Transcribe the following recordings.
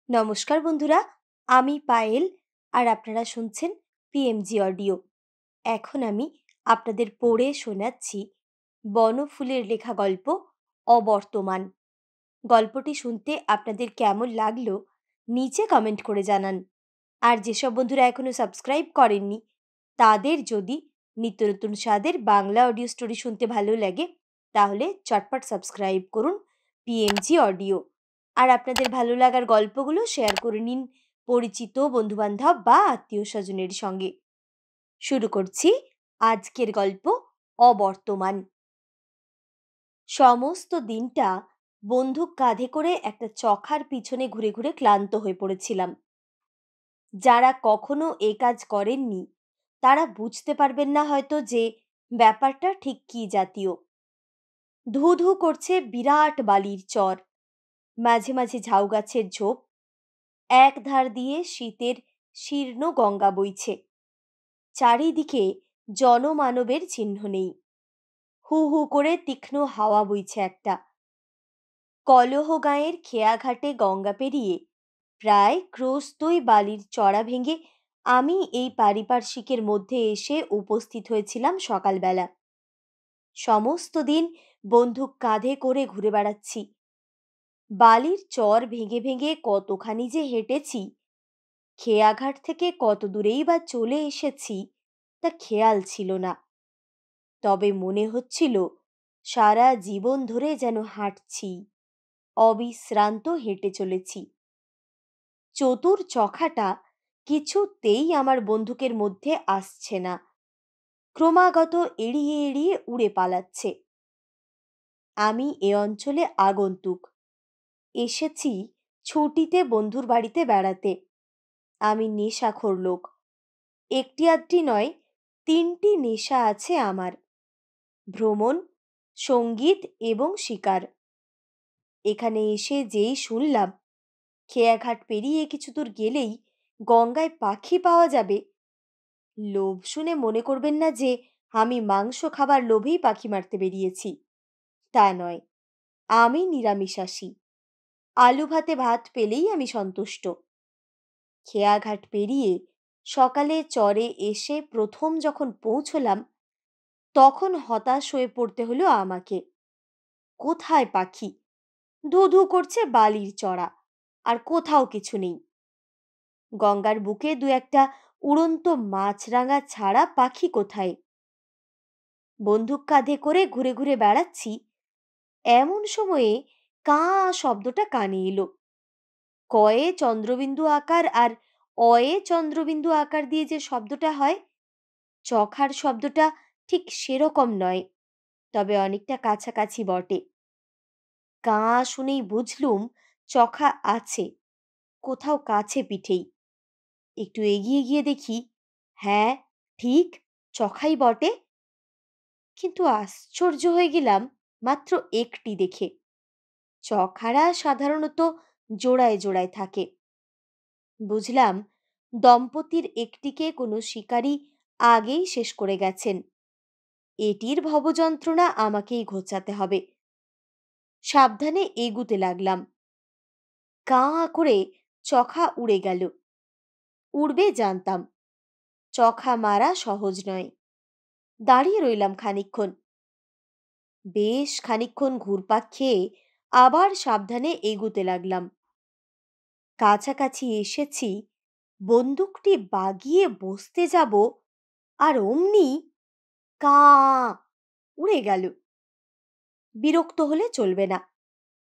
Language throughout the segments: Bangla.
নমস্কার বন্ধুরা, আমি পায়েল আর আপনারা শুনছেন পিএমজি অডিও। এখন আমি আপনাদের পড়ে শোনাচ্ছি বনফুলের লেখা গল্প অবর্তমান। গল্পটি শুনতে আপনাদের কেমন লাগলো নিচে কমেন্ট করে জানান। আর যেসব বন্ধুরা এখনো সাবস্ক্রাইব করেননি তাদের যদি নিত্য নতুন স্বাদের বাংলা অডিও স্টোরি শুনতে ভালো লাগে তাহলে চটপট সাবস্ক্রাইব করুন পিএমজি অডিও। আর আপনাদের ভালো লাগার গল্পগুলো শেয়ার করে নিন পরিচিত বন্ধুবান্ধব বা আত্মীয় স্বজনের সঙ্গে। শুরু করছি আজকের গল্প অবর্তমান। সমস্ত দিনটা বন্দুক কাঁধে করে একটা চখার পিছনে ঘুরে ঘুরে ক্লান্ত হয়ে পড়েছিলাম। যারা কখনো এ কাজ করেননি তারা বুঝতে পারবেন না হয়তো যে ব্যাপারটা ঠিক কী জাতীয়। ধু ধু করছে বিরাট বালির চর, মাঝে মাঝে ঝাউ গাছের ঝোপ, এক ধার দিয়ে শীতের শীর্ণ গঙ্গা বইছে। চারিদিকে জনমানবের চিহ্ন নেই। হু হু করে তীক্ষ্ণ হাওয়া বইছে একটা। কলহ গাঁয়ের খেয়াঘাটে গঙ্গা পেরিয়ে প্রায় ক্রোস্তই বালির চড়া ভেঙে আমি এই পারিপার্শ্বিকের মধ্যে এসে উপস্থিত হয়েছিলাম সকালবেলা। সমস্ত দিন বন্দুক কাঁধে করে ঘুরে বেড়াচ্ছি। বালির চর ভেঙে ভেঙে কতখানি যে হেঁটেছি, খেয়াঘাট থেকে কত দূরেই বা চলে এসেছি তা খেয়াল ছিল না। তবে মনে হচ্ছিল সারা জীবন ধরে যেন হাঁটছি, অবিশ্রান্ত হেঁটে চলেছি। চতুর চখাটা কিছুতেই আমার বন্দুকের মধ্যে আসছে না, ক্রমাগত এড়িয়ে এড়িয়ে উড়ে পালাচ্ছে। আমি এ অঞ্চলে আগন্তুক, এসেছি ছুটিতে বন্ধুর বাড়িতে বেড়াতে। আমি নেশাখোর লোক, একটি আধটি নয়, 3টি নেশা আছে আমার: ভ্রমণ, সঙ্গীত এবং শিকার। এখানে এসে যেই শুনলাম খেয়াঘাট পেরিয়ে কিছু দূর গেলেই গঙ্গায় পাখি পাওয়া যাবে, লোভ শুনে মনে করবেন না যে আমি মাংস খাবার লোভেই পাখি মারতে বেরিয়েছি। তা নয়, আমি নিরামিষাশী, আলু ভাতে ভাত পেলেই আমি সন্তুষ্ট। খেয়াঘাট পেরিয়ে সকালে চরে এসে প্রথম যখন পৌঁছলাম তখন হতাশ হয়ে পড়তে হলো আমাকে। কোথায় পাখি? ধু ধু করছে বালির চড়া, আর কোথাও কিছু নেই। গঙ্গার বুকে দু একটা উড়ন্ত মাছরাঙা ছাড়া পাখি কোথায়? বন্দুক কাঁধে করে ঘুরে ঘুরে বেড়াচ্ছি, এমন সময়ে কাঁ শব্দটা কানে এলো। কয়ে চন্দ্রবিন্দু আকার আর অয়ে চন্দ্রবিন্দু আকার দিয়ে যে শব্দটা হয়, চখার শব্দটা ঠিক সেরকম নয়, তবে অনেকটা কাছাকাছি বটে। কাঁ শুনেই বুঝলুম চখা আছে, কোথাও কাছে পিঠেই। একটু এগিয়ে গিয়ে দেখি, হ্যাঁ ঠিক চখাই বটে। কিন্তু আশ্চর্য হয়ে গেলাম মাত্র একটি দেখে। চখারা সাধারণত জোড়ায় জোড়ায় থাকে। বুঝলাম দম্পতির একটিকে কোনো শিকারী আগেই শেষ করে গেছেন। এটির ভবযন্ত্রণা আমাকেই ঘোচাতে হবে। সাবধানে এগুতে লাগলাম। কাঁ করে চখা উড়ে গেল। উড়বে জানতাম, চখা মারা সহজ নয়। দাঁড়িয়ে রইলাম খানিকক্ষণ। বেশ খানিকক্ষণ ঘুরপাক খেয়ে আবার সাবধানে এগুতে লাগলাম। কাছাকাছি এসেছি, বন্দুকটি বাগিয়ে বসতে যাব, আর অমনি কাঁ উড়ে গেল। বিরক্ত হলে চলবে না,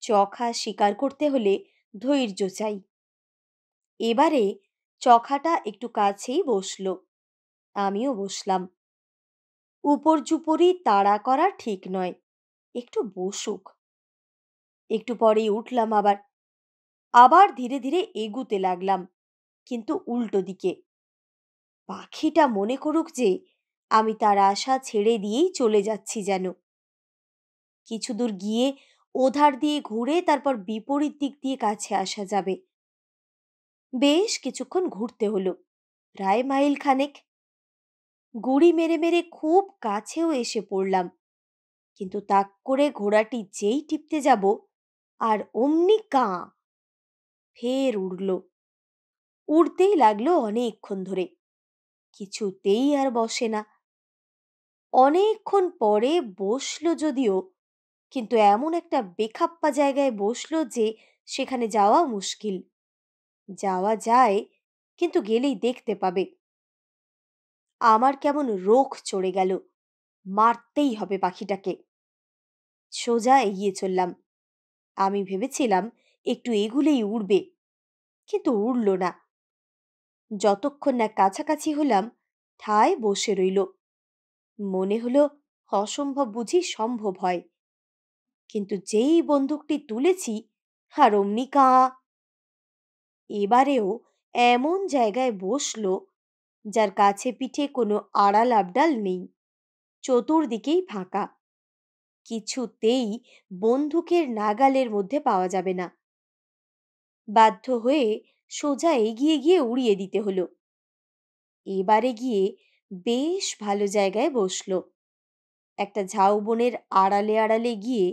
চখা শিকার করতে হলে ধৈর্য চাই। এবারে চখাটা একটু কাছেই বসল, আমিও বসলাম। উপর্যুপরি তাড়া করা ঠিক নয়, একটু বসুক। একটু পরেই উঠলাম আবার। আবার ধীরে ধীরে এগুতে লাগলাম, কিন্তু উল্টো দিকে। পাখিটা মনে করুক যে আমি তার আশা ছেড়ে দিয়েই চলে যাচ্ছি যেন। কিছু দূর গিয়ে ওধার দিয়ে ঘুরে তারপর বিপরীত দিক দিয়ে কাছে আসা যাবে। বেশ কিছুক্ষণ ঘুরতে হলো, প্রায় মাইল খানেক। গুড়ি মেরে মেরে খুব কাছেও এসে পড়লাম, কিন্তু তাক করে ঘোড়াটি যেই টিপতে যাব, আর অমনি কাঁ। ফের উড়ল। উড়তেই লাগলো অনেকক্ষণ ধরে, কিছুতেই আর বসে না। অনেকক্ষণ পরে বসলো যদিও, কিন্তু এমন একটা বেখাপ্পা জায়গায় বসলো যে সেখানে যাওয়া মুশকিল। যাওয়া যায়, কিন্তু গেলেই দেখতে পাবে। আমার কেমন রোখ চড়ে গেল, মারতেই হবে পাখিটাকে। সোজা এগিয়ে চললাম। আমি ভেবেছিলাম একটু এগুলেই উড়বে, কিন্তু উড়ল না। যতক্ষণ না কাছাকাছি হলাম, ঠায় বসে রইল। মনে হলো অসম্ভব বুঝি সম্ভব হয়। কিন্তু যেই বন্দুকটি তুলেছি, আর অমনি কাঁ। এবারেও এমন জায়গায় বসলো যার কাছে পিঠে কোনো আড়াল আবডাল নেই, চতুর্দিকেই ফাঁকা। কিছুতেই বন্দুকের নাগালের মধ্যে পাওয়া যাবে না। বাধ্য হয়ে সোজা এগিয়ে গিয়ে উড়িয়ে দিতে হলো। এবারে গিয়ে বেশ ভালো জায়গায় বসলো। একটা ঝাউবনের আড়ালে আড়ালে গিয়ে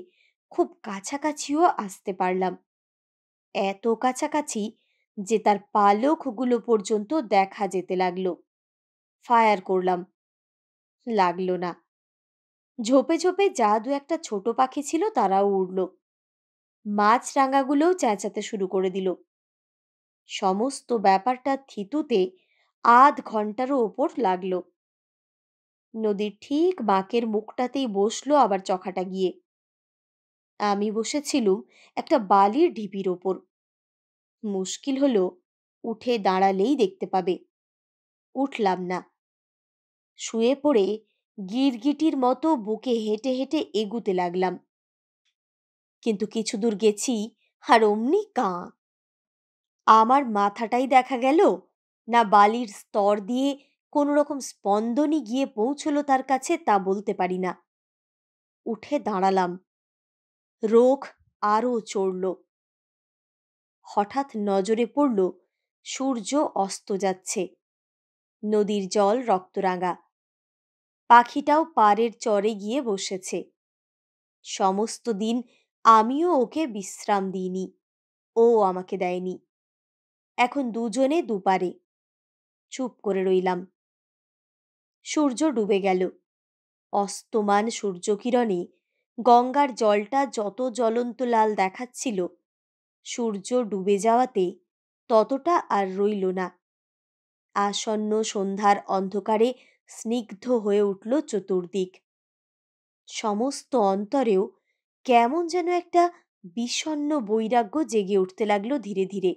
খুব কাছাকাছিও আসতে পারলাম। এত কাছাকাছি যে তার পালকগুলো পর্যন্ত দেখা যেতে লাগলো। ফায়ার করলাম, লাগলো না। ঝোপে ঝোপে যা দু একটা ছোট পাখি ছিল তারাও উড়ল। মাছরাঙাগুলোও চেঁচাতে শুরু করে দিল। সমস্ত ব্যাপারটা থিতুতে আধ ঘন্টারও ওপর লাগলো। নদীর ঠিক বাঁকের মুখটাতেই বসলো আবার চখাটা গিয়ে। আমি বসেছিলুম একটা বালির ঢিপির ওপর। মুশকিল হলো, উঠে দাঁড়ালেই দেখতে পাবে। উঠলাম না। শুয়ে পড়ে গিরগিটির মতো বুকে হেঁটে হেঁটে এগুতে লাগলাম। কিন্তু কিছু দূর গেছি, আর অমনি কাঁ। আমার মাথাটাই দেখা গেল, না বালির স্তর দিয়ে কোনো রকম স্পন্দনই গিয়ে পৌঁছলো তার কাছে, তা বলতে পারি না। উঠে দাঁড়ালাম। রোখ আরও চড়ল। হঠাৎ নজরে পড়ল সূর্য অস্ত যাচ্ছে। নদীর জল রক্তরাঙা। পাখিটাও পাড়ের চরে গিয়ে বসেছে। সমস্ত দিন আমিও ওকে বিশ্রাম দিইনি, ও আমাকে দেয়নি। এখন দুজনে দুপারে। চুপ করে রইলাম। সূর্য ডুবে গেল। অস্তমান সূর্যকিরণে গঙ্গার জলটা যত জ্বলন্ত লাল দেখাচ্ছিল, সূর্য ডুবে যাওয়াতে ততটা আর রইল না। আসন্ন সন্ধ্যার অন্ধকারে স্নিগ্ধ হয়ে উঠল চতুর্দিক। সমস্ত অন্তরেও কেমন যেন একটা বিষণ্ণ বৈরাগ্য জেগে উঠতে লাগলো ধীরে ধীরে।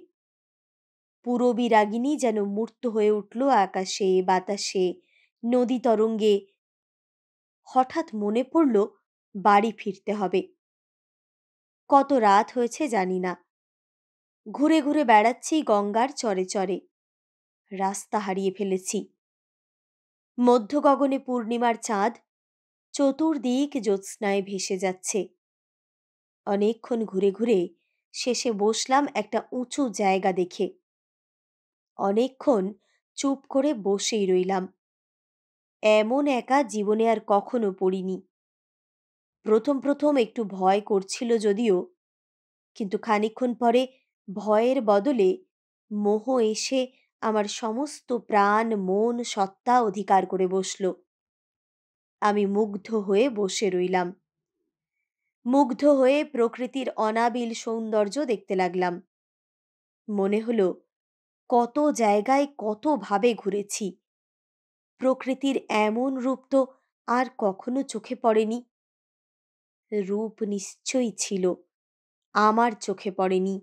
পূরবী রাগিনী যেন মূর্ত হয়ে উঠল আকাশে, বাতাসে, নদী তরঙ্গে। হঠাৎ মনে পড়ল বাড়ি ফিরতে হবে। কত রাত হয়েছে জানি না। ঘুরে ঘুরে বেড়াচ্ছি গঙ্গার চরে চরে। রাস্তা হারিয়ে ফেলেছি। মধ্য গগনে পূর্ণিমার চাঁদ চতুর্দিক জ্যোৎস্নায় ভেসে যাচ্ছে। অনেকক্ষণ ঘুরে ঘুরে শেষে বসলাম একটা উঁচু জায়গা দেখে। অনেকক্ষণ চুপ করে বসেই রইলাম। এমন একা জীবনে আর কখনো পড়িনি। প্রথম প্রথম একটু ভয় করছিল যদিও, কিন্তু খানিকক্ষণ পরে ভয়ের বদলে মোহ এসে আমার সমস্ত প্রাণ, মন, সত্তা অধিকার করে বসল। আমি মুগ্ধ হয়ে বসে রইলাম। মুগ্ধ হয়ে প্রকৃতির অনাবিল সৌন্দর্য দেখতে লাগলাম। মনে হলো কত জায়গায় কতভাবে ঘুরেছি। প্রকৃতির এমন রূপ তো আর কখনো চোখে পড়েনি। রূপ নিশ্চয়ই ছিল, আমার চোখে পড়েনি।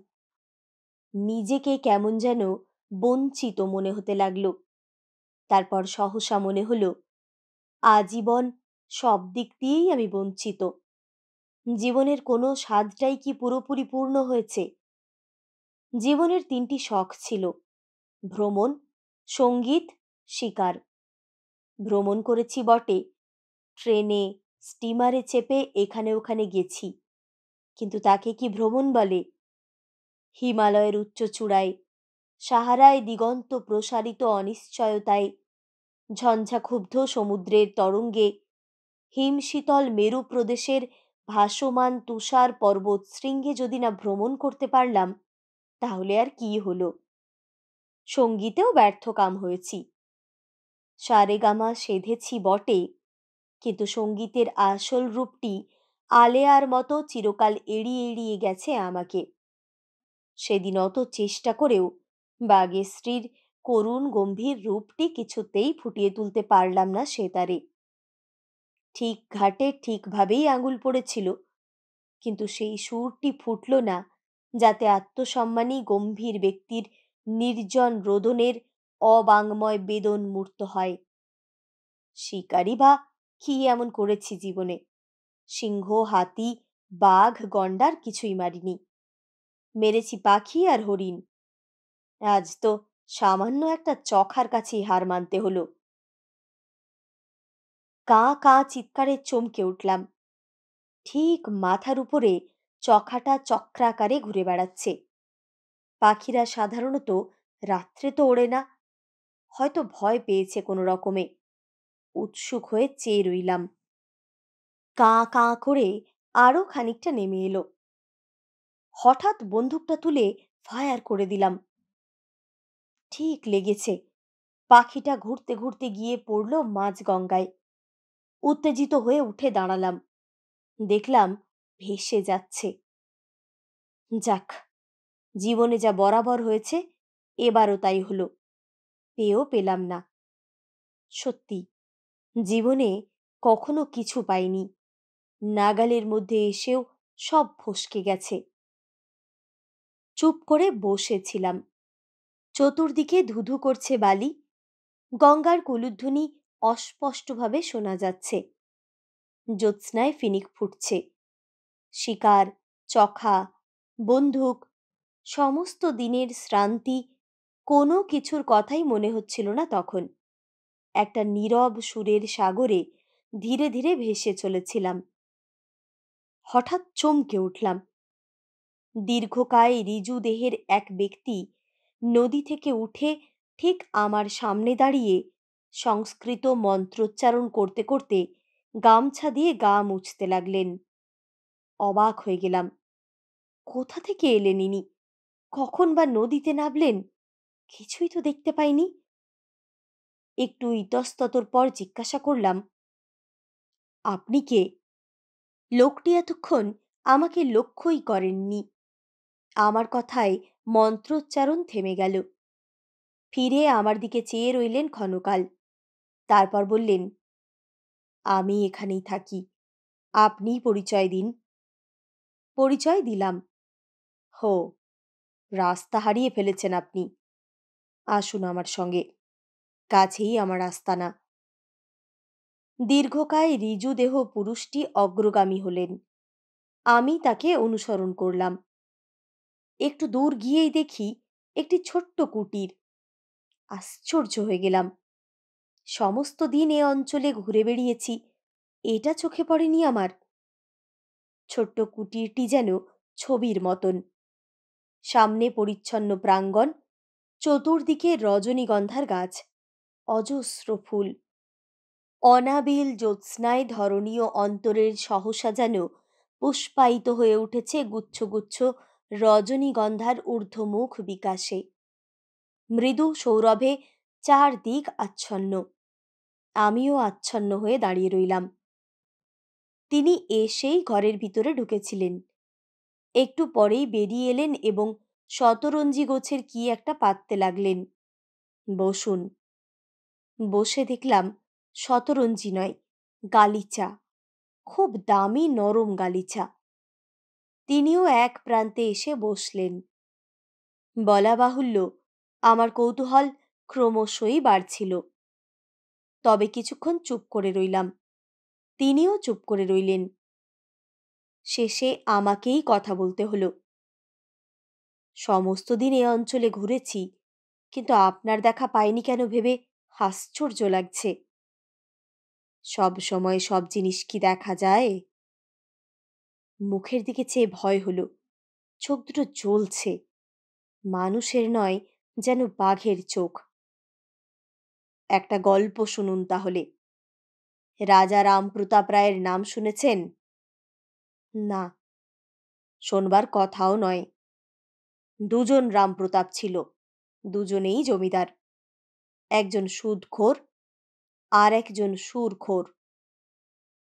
নিজেকে কেমন যেন বঞ্চিত মনে হতে লাগলো। তারপর সহসা মনে হলো আজীবন সব দিক দিয়েই আমি বঞ্চিত। জীবনের কোনো স্বাদটাই কি পুরোপুরি পূর্ণ হয়েছে? জীবনের তিনটি শখ ছিল: ভ্রমণ, সঙ্গীত, শিকার। ভ্রমণ করেছি বটে, ট্রেনে, স্টিমারে চেপে এখানে ওখানে গেছি, কিন্তু তাকে কি ভ্রমণ বলে? হিমালয়ের উচ্চ চূড়ায়, সাহারায় দিগন্ত প্রসারিত অনিশ্চয়তায়, ঝঞ্ঝাক্ষুব্ধ সমুদ্রের তরঙ্গে, হিমশীতল মেরু প্রদেশের ভাসমান তুষার পর্বত শৃঙ্গে যদি না ভ্রমণ করতে পারলাম, তাহলে আর কি হলো, সঙ্গীতেও ব্যর্থ কাম হয়েছি। সারেগামা সেধেছি বটে, কিন্তু সঙ্গীতের আসল রূপটি আলেয়ার মতো চিরকাল এড়িয়ে এড়িয়ে গেছে আমাকে। সেদিন অত চেষ্টা করেও বাগেশ্রীর করুণ গম্ভীর রূপটি কিছুতেই ফুটিয়ে তুলতে পারলাম না সেতারে। ঠিক ঘাটে ঠিকভাবেই আঙুল পড়েছিল, কিন্তু সেই সুরটি ফুটল না, যাতে আত্মসম্মানী গম্ভীর ব্যক্তির নির্জন রোদনের অবাঙ্ময় বেদন মূর্ত হয়। শিকারী বা কি এমন করেছি জীবনে? সিংহ, হাতি, বাঘ, গন্ডার কিছুই মারিনি। মেরেছি পাখি আর হরিণ। আজ তো সামান্য একটা চখার কাছেই হার মানতে হলো। কাঁ কাঁ চিৎকারে চমকে উঠলাম। ঠিক মাথার উপরে চখাটা চক্রাকারে ঘুরে বেড়াচ্ছে। পাখিরা সাধারণত রাত্রে তো ওড়ে না, হয়তো ভয় পেয়েছে কোনো রকমে। উৎসুক হয়ে চেয়ে রইলাম। কাঁ কাঁ করে আরো খানিকটা নেমে এলো। হঠাৎ বন্দুকটা তুলে ফায়ার করে দিলাম। ঠিক লেগেছে। পাখিটা ঘুরতে ঘুরতে গিয়ে পড়ল মাঝ গঙ্গায়। উত্তেজিত হয়ে উঠে দাঁড়ালাম। দেখলাম ভেসে যাচ্ছে। যাক, জীবনে যা বরাবর হয়েছে এবারও তাই হলো। পেয়েও পেলাম না। সত্যি, জীবনে কখনো কিছু পাইনি, নাগালের মধ্যে এসেও সব ফসকে গেছে। চুপ করে বসেছিলাম। চতুর্দিকে ধুধু করছে বালি, গঙ্গার কুলুধ্বনি অস্পষ্টভাবে শোনা যাচ্ছে। জ্যোৎস্নায় ফিনিক ফুটছে। শিকার, চখা, বন্দুক, সমস্ত দিনের শ্রান্তি, কোনো কিছুর কথাই মনে হচ্ছিল না তখন। একটা নীরব সুরের সাগরে ধীরে ধীরে ভেসে চলেছিলাম। হঠাৎ চমকে উঠলাম। দীর্ঘকায় ঋজু দেহের এক ব্যক্তি নদী থেকে উঠে ঠিক আমার সামনে দাঁড়িয়ে সংস্কৃত মন্ত্রোচ্চারণ করতে করতে গামছা দিয়ে গা মুছতে লাগলেন। অবাক হয়ে গেলাম। কোথা থেকে এলেন ইনি? কখন বা নদীতে নামলেন? কিছুই তো দেখতে পাইনি। একটু ইতস্ততর পর জিজ্ঞাসা করলাম, আপনি কে? লোকটি এতক্ষণ আমাকে লক্ষ্যই করেননি। আমার কথায় মন্ত্রোচ্চারণ থেমে গেল। ফিরে আমার দিকে চেয়ে রইলেন ক্ষণকাল। তারপর বললেন, আমি এখানেই থাকি, আপনিই পরিচয় দিন। পরিচয় দিলাম। হো, রাস্তা হারিয়ে ফেলেছেন আপনি। আসুন আমার সঙ্গে, কাছেই আমার আস্তানা। দীর্ঘকায় ঋজু দেহ পুরুষটি অগ্রগামী হলেন। আমি তাকে অনুসরণ করলাম। একটু দূর গিয়েই দেখি একটি ছোট্ট কুটির। আশ্চর্য হয়ে গেলাম। সমস্ত দিন এ অঞ্চলে ঘুরে বেড়িয়েছি, এটা চোখে পড়েনি আমার। ছোট্ট কুটিরটি যেন ছবির মতন। সামনে পরিচ্ছন্ন প্রাঙ্গণ, চতুর্দিকে রজনীগন্ধার গাছ, অজস্র ফুল। অনাবিল জ্যোৎস্নায় ধরণীয় অন্তরের সহসা যেন পুষ্পায়িত হয়ে উঠেছে গুচ্ছ গুচ্ছ রজনীগন্ধার ঊর্ধ্বমুখ বিকাশে। মৃদু সৌরভে চারদিক আচ্ছন্ন। আমিও আচ্ছন্ন হয়ে দাঁড়িয়ে রইলাম। তিনি এসেই ঘরের ভিতরে ঢুকেছিলেন। একটু পরেই বেরিয়ে এলেন এবং শতরঞ্জি গোছের কি একটা পাততে লাগলেন। বসুন। বসে দেখলাম শতরঞ্জি নয়, গালিচা, খুব দামি নরম গালিচা। তিনিও এক প্রান্তে এসে বসলেন। বলা বাহুল্য, আমার কৌতূহল ক্রমশই বাড়ছিল। তবে কিছুক্ষণ চুপ করে রইলাম। তিনিও চুপ করে রইলেন। শেষে আমাকেই কথা বলতে হলো। সমস্ত দিন এ অঞ্চলে ঘুরেছি, কিন্তু আপনার দেখা পাইনি কেন ভেবে আশ্চর্য লাগছে। সব সময় সব জিনিস কি দেখা যায়? মুখের দিকে চেয়ে ভয় হলো। চোখ দুটো জ্বলছে। মানুষের নয়, যেন বাঘের চোখ। একটা গল্প শুনুন তাহলে। রাজা রামপ্রতাপ রায়ের নাম শুনেছেন? না, শোনবার কথাও নয়। দুজন রামপ্রতাপ ছিল, দুজনেই জমিদার। একজন সুদখোর আর একজন সুরখোর।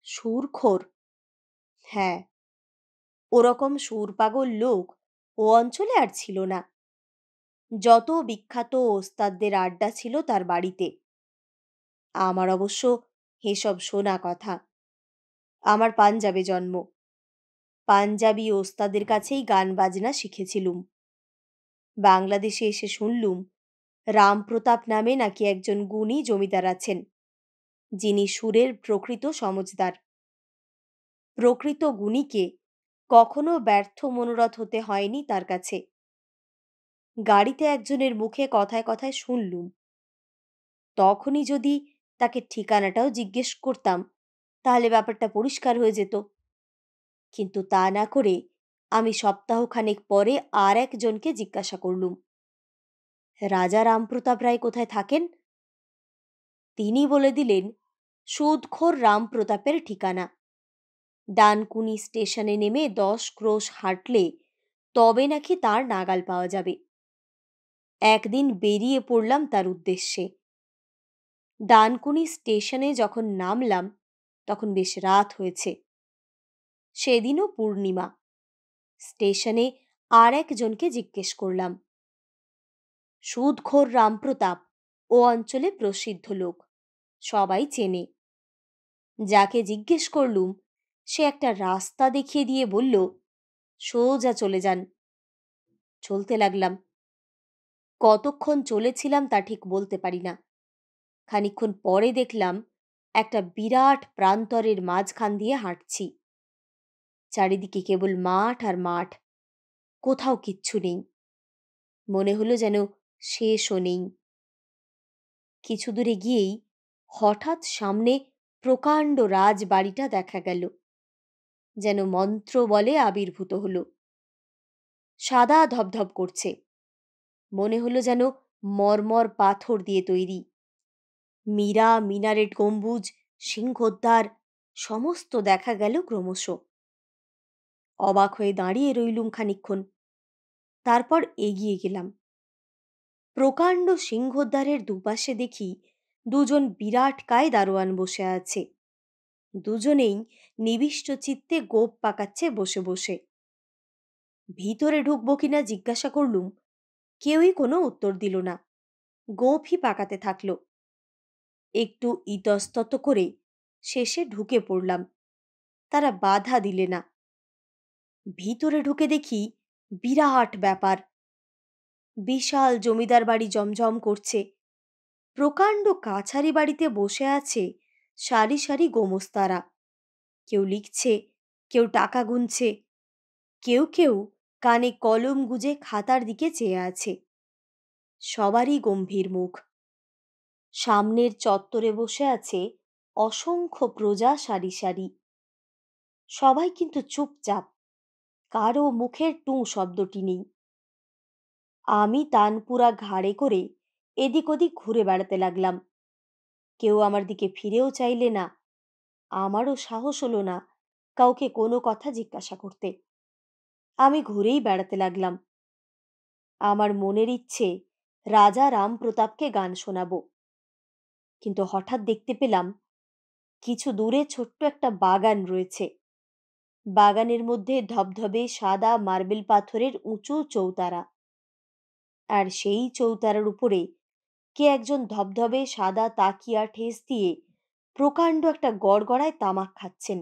সুরখোর? হ্যাঁ, ওরকম সুরপাগল লোক ও অঞ্চলে আর ছিল না। যত বিখ্যাত ওস্তাদদের আড্ডা ছিল তার বাড়িতে। আমার অবশ্য এসব শোনা কথা। আমার পাঞ্জাবে জন্ম। পাঞ্জাবি ওস্তাদের কাছেই গান বাজনা শিখেছিলুম। বাংলাদেশে এসে শুনলুম রামপ্রতাপ নামে নাকি একজন গুণী জমিদার আছেন, যিনি সুরের প্রকৃত সমজদার। প্রকৃত গুণীকে কখনো ব্যর্থ মনোরথ হতে হয়নি তার কাছে। গাড়িতে একজনের মুখে কথায় কথায় শুনলুম। তখনই যদি তাকে ঠিকানাটাও জিজ্ঞেস করতাম তাহলে ব্যাপারটা পরিষ্কার হয়ে যেত। কিন্তু তা না করে আমি সপ্তাহখানেক পরে আর একজনকে জিজ্ঞাসা করলুম, রাজা রামপ্রতাপ রায় কোথায় থাকেন? তিনি বলে দিলেন সুদখোর রামপ্রতাপের ঠিকানা। ডানকুনি স্টেশনে নেমে 10 ক্রোশ হাঁটলে তবে নাকি তার নাগাল পাওয়া যাবে। একদিন বেরিয়ে পড়লাম তার উদ্দেশ্যে। ডানকুনি স্টেশনে যখন নামলাম তখন বেশ রাত হয়েছে। সেদিনও পূর্ণিমা। স্টেশনে আর একজনকে জিজ্ঞেস করলাম। সুদখোর রামপ্রতাপ ও অঞ্চলে প্রসিদ্ধ লোক, সবাই চেনে। যাকে জিজ্ঞেস করলুম সে একটা রাস্তা দেখিয়ে দিয়ে বলল, সোজা চলে যান। চলতে লাগলাম। কতক্ষণ চলেছিলাম তা ঠিক বলতে পারি না। খানিকক্ষণ পরে দেখলাম একটা বিরাট প্রান্তরের মাঝখান দিয়ে হাঁটছি। চারিদিকে কেবল মাঠ আর মাঠ, কোথাও কিচ্ছু নেই। মনে হলো যেন শেষও নেই। কিছু দূরে গিয়েই হঠাৎ সামনে প্রকাণ্ড রাজবাড়িটা দেখা গেল, যেন মন্ত্র বলে আবির্ভূত হলো। সাদা ধবধব করছে, মনে হলো যেন মরমর পাথর দিয়ে তৈরি। মীরা, মিনারেট গম্বুজ, সিংহদ্বার সমস্ত দেখা গেল ক্রমশ। অবাক হয়ে দাঁড়িয়ে রইলুম খানিকক্ষণ, তারপর এগিয়ে গেলাম। প্রকাণ্ড সিংহদ্বারের দুপাশে দেখি দুজন বিরাটকায় দারোয়ান বসে আছে। দুজনেই নিবিষ্ট চিত্তে গোঁফ পাকাচ্ছে বসে বসে। ভিতরে ঢুকবো কিনা জিজ্ঞাসা করলুম, কেউই কোনো উত্তর দিল না, গোঁফই পাকাতে থাকল। একটু ইতস্তত করে শেষে ঢুকে পড়লাম, তারা বাধা দিলে না। ভিতরে ঢুকে দেখি বিরাট ব্যাপার। বিশাল জমিদার বাড়ি জমজম করছে। প্রকাণ্ড কাছারি বাড়িতে বসে আছে সারি সারি গোমস্তারা। কেউ লিখছে, কেউ টাকা গুনছে, কেউ কেউ কানে কলম গুজে খাতার দিকে চেয়ে আছে। সবারই গম্ভীর মুখ। সামনের চত্বরে বসে আছে অসংখ্য প্রজা সারি সারি। সবাই কিন্তু চুপচাপ, কারও মুখের টুঁ শব্দটি নেই। আমি তানপুরা ঘাড়ে করে এদিক ওদিক ঘুরে বেড়াতে লাগলাম। কেউ আমার দিকে ফিরেও চাইলে না। আমারও সাহস হলো না কাউকে কোনো কথা জিজ্ঞাসা করতে। আমি ঘুরেই বেড়াতে লাগলাম। আমার মনের ইচ্ছে রাজা রামপ্রতাপকে গান শোনাবো। কিন্তু হঠাৎ দেখতে পেলাম কিছু দূরে ছোট্ট একটা বাগান রয়েছে। বাগানের মধ্যে ধবধবে সাদা মার্বেল পাথরের উঁচু চৌতারা, আর সেই চৌতারার উপরে কে একজন ধবধবে সাদা তাকিয়া ঠেস দিয়ে প্রকাণ্ড একটা গড়গড়ায় তামাক খাচ্ছেন।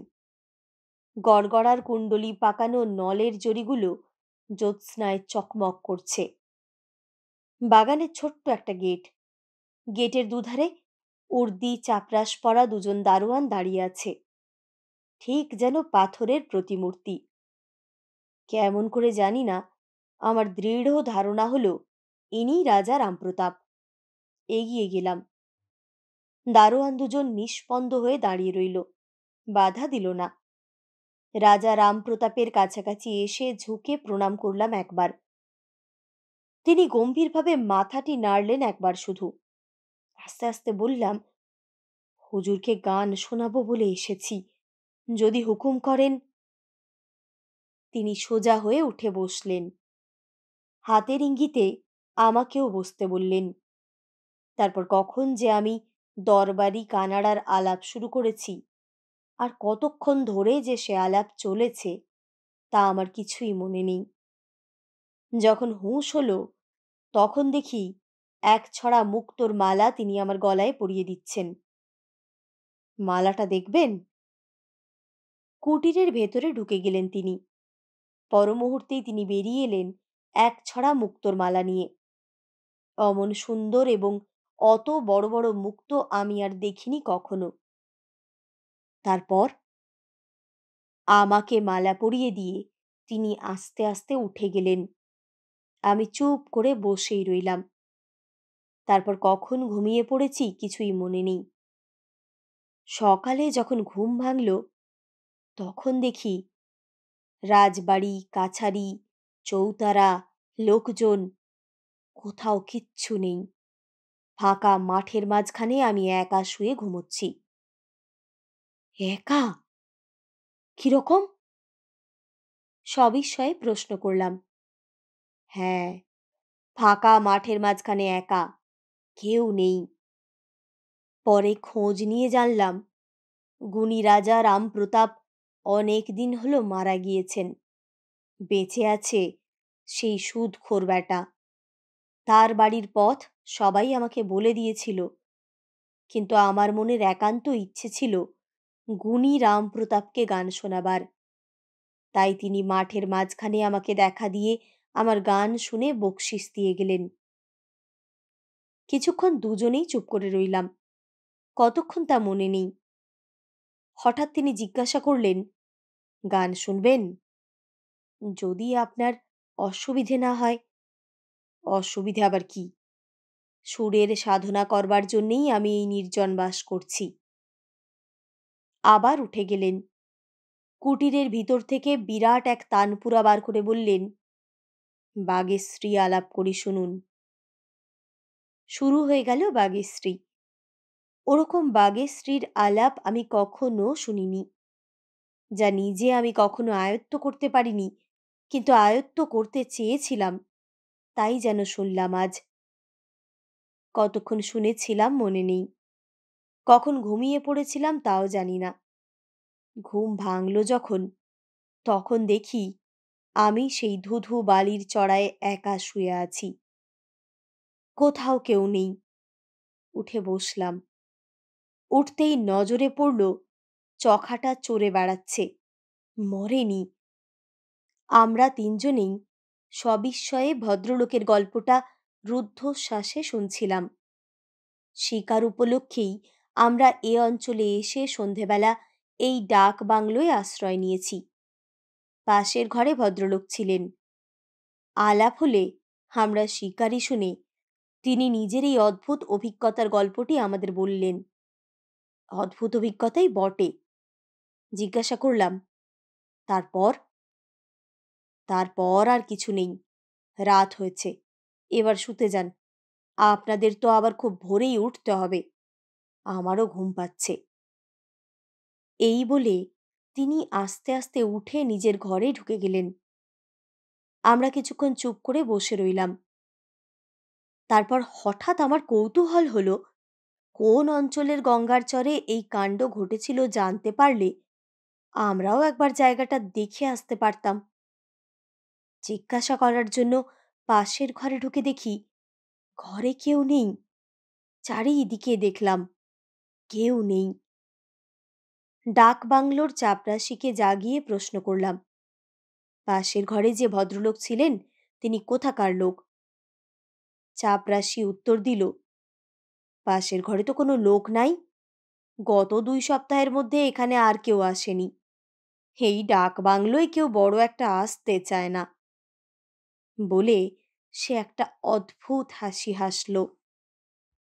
গড়গড়ার কুণ্ডলি পাকানো নলের জড়িগুলো জ্যোৎস্নায় চকমক করছে। বাগানের ছোট্ট একটা গেট, গেটের দুধারে উর্দি চাপরাশ পরা দুজন দারোয়ান দাঁড়িয়ে আছে, ঠিক যেন পাথরের প্রতিমূর্তি। কেমন করে জানি না, আমার দৃঢ় ধারণা হলো ইনি রাজা রামপ্রতাপ। এগিয়ে গেলাম। দারোয়ান দুজন নিস্পন্দ হয়ে দাঁড়িয়ে রইল, বাধা দিল না। রাজা রামপ্রতাপের কাছাকাছি এসে ঝুঁকে প্রণাম করলাম একবার। তিনি গম্ভীরভাবে মাথাটি নাড়লেন একবার শুধু। আস্তে আস্তে বললাম, হুজুরকে গান শোনাবো বলে এসেছি, যদি হুকুম করেন। তিনি সোজা হয়ে উঠে বসলেন। হাতের ইঙ্গিতে আমাকেও বসতে বললেন। তারপর কখন যে আমি দরবারি কানাড়ার আলাপ শুরু করেছি আর কতক্ষণ ধরে যে সে আলাপ চলেছে তা আমার কিছুই মনে নেই। যখন হুঁশ হলো তখন দেখি এক ছড়া মুক্তোর মালা তিনি আমার গলায় পরিয়ে দিচ্ছেন। মালাটা দেখবেন? কুটিরের ভেতরে ঢুকে গেলেন তিনি। পর মুহূর্তেই তিনি বেরিয়ে এলেন এক ছড়া মুক্তোর মালা নিয়ে। অমন সুন্দর এবং অত বড় বড় মুক্তো আমি আর দেখিনি কখনো। তারপর আমাকে মালা পরিয়ে দিয়ে তিনি আস্তে আস্তে উঠে গেলেন। আমি চুপ করে বসেই রইলাম। তারপর কখন ঘুমিয়ে পড়েছি কিছুই মনে নেই। সকালে যখন ঘুম ভাঙল তখন দেখি রাজবাড়ি, কাছারি, চৌতারা, লোকজন কোথাও কিচ্ছু নেই। ফাঁকা মাঠের মাঝখানে আমি একা শুয়ে ঘুমোচ্ছি। একা? কিরকম? সবিস্ময়ে প্রশ্ন করলাম। হ্যাঁ, ফাঁকা মাঠের মাঝখানে একা, কেউ নেই। পরে খোঁজ নিয়ে জানলাম গুণী রাজা রামপ্রতাপ অনেক দিন হলো মারা গিয়েছেন। বেঁচে আছে সেই সুদখোর বেটা। তার বাড়ির পথ সবাই আমাকে বলে দিয়েছিল, কিন্তু আমার মনের একান্ত ইচ্ছে ছিল গুণী রামপ্রতাপকে গান শোনাবার। তাই তিনি মাঠের মাঝখানে আমাকে দেখা দিয়ে আমার গান শুনে বকশিস দিয়ে গেলেন। কিছুক্ষণ দুজনেই চুপ করে রইলাম। কতক্ষণ তা মনে নেই। হঠাৎ তিনি জিজ্ঞাসা করলেন, গান শুনবেন? যদি আপনার অসুবিধে না হয়। অসুবিধে আবার কি? সুরের সাধনা করবার জন্যেই আমি এই নির্জন বাস করছি। আবার উঠে গেলেন। কুটিরের ভিতর থেকে বিরাট এক তানপুরা বার করে বললেন, বাগেশ্রী আলাপ করি শুনুন। শুরু হয়ে গেল বাগেশ্রী। ওরকম বাগেশ্রীর আলাপ আমি কখনো শুনিনি। যা নিজে আমি কখনো আয়ত্ত করতে পারিনি, কিন্তু আয়ত্ত করতে চেয়েছিলাম, তাই যেন শুনলাম আজ। কতক্ষণ শুনেছিলাম মনে নেই। কখন ঘুমিয়ে পড়েছিলাম তাও জানি না। ঘুম ভাঙল যখন, তখন দেখি আমি সেই ধুধু বালির চড়ায় একা শুয়ে আছি। কোথাও কেউ নেই। উঠে বসলাম। উঠতেই নজরে পড়ল চখাটা চড়ে বেড়াচ্ছে। মরেনি। আমরা তিনজনেই সবিস্ময়ে ভদ্রলোকের গল্পটা রুদ্ধশ্বাসে শুনছিলাম। শিকার উপলক্ষেই আমরা এ অঞ্চলে এসে সন্ধেবেলা এই ডাক বাংলোয় আশ্রয় নিয়েছি। পাশের ঘরে ভদ্রলোক ছিলেন। আলাপ হলে আমরা শিকারী শুনে তিনি নিজের এই অদ্ভুত অভিজ্ঞতার গল্পটি আমাদের বললেন। অদ্ভুত অভিজ্ঞতাই বটে। জিজ্ঞাসা করলাম, তারপর? তারপর আর কিছু নেই। রাত হয়েছে, এবার শুতে যান। আপনাদের তো আবার খুব ভোরেই উঠতে হবে। আমারও ঘুম পাচ্ছে। এই বলে তিনি আস্তে আস্তে উঠে নিজের ঘরে ঢুকে গেলেন। আমরা কিছুক্ষণ চুপ করে বসে রইলাম। তারপর হঠাৎ আমার কৌতূহল হলো, কোন অঞ্চলের গঙ্গার চরে এই কাণ্ড ঘটেছিল জানতে পারলে আমরাও একবার জায়গাটা দেখে আসতে পারতাম। জিজ্ঞাসা করার জন্য পাশের ঘরে ঢুকে দেখি ঘরে কেউ নেই। চারিদিকে দেখলাম, কেউ নেই। ডাক বাংলোর চাপরাশিকে জাগিয়ে প্রশ্ন করলাম, পাশের ঘরে যে ভদ্রলোক ছিলেন তিনি কোথাকার লোক? চাপরাশি উত্তর দিল, পাশের ঘরে তো কোনো লোক নাই। গত 2 সপ্তাহের মধ্যে এখানে আর কেউ আসেনি। এই ডাক বাংলোয় কেউ বড় একটা আসতে চায় না। বলে সে একটা অদ্ভুত হাসি হাসল।